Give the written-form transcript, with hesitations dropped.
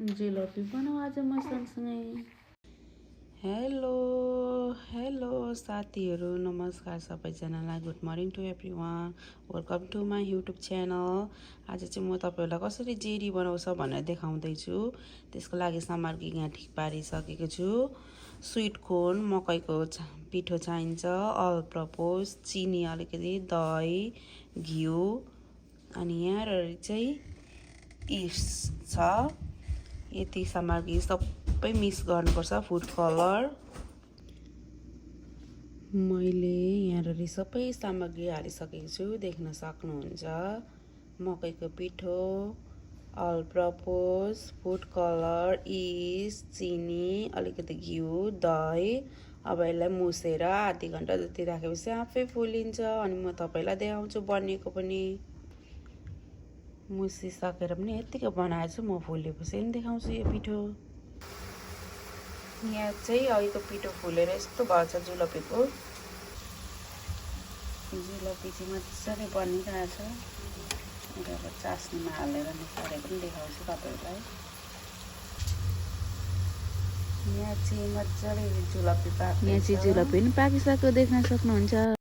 जुलपी बनाऊ आज म सँगसँगै। हेलो हेलो साथीहरू, नमस्कार सबैजनालाई। Good morning to everyone, welcome to my YouTube channel. आज चाहिँ म तपाईँहरूलाई कसरी जेरी बनाउँछ भनेर देखाउँदैछु। त्यसको लागि सामग्री यहाँ ठिक पारिसकेको छु। स्विट कोर्न, मकैको पिठो चाहिन्छ, अल प्रपोज, चिनी अलिकति, दही, घिउ, अनि यहाँ चाहिँ इस्ट छ। यति सामग्री सबै मिक्स गर्नुपर्छ। फुड कलर मैले यहाँ सबै सामग्री हालिसकेको छु, देख्न सक्नुहुन्छ। मकैको पिठो, all purpose, food colour, yeast, चिनी, अलिकति घिउ, दही। अब यसलाई मुसेर आधी घन्टा जति राखेपछि आफै फुलिन्छ। अनि म तपाईँलाई देखाउँछु बनिएको पनि। मुसिसकेर पनि यत्तिकै बनाएछु, म फुलेपछि पनि देखाउँछु यो पिठो। यहाँ चाहिँ अहिलेको पिठो फुलेर यस्तो भएछ जुलपीको। जुलपी चाहिँ मजाले बनिरहेछ। अब चास्नीमा हालेर निकालेर पनि देखाउँछु तपाईँहरूलाई। यहाँ चाहिँ मजाले जुलपी पाक्दैछ। यहाँ चाहिँ जुलपी पनि पाकिसक्यो, देख्न सक्नुहुन्छ।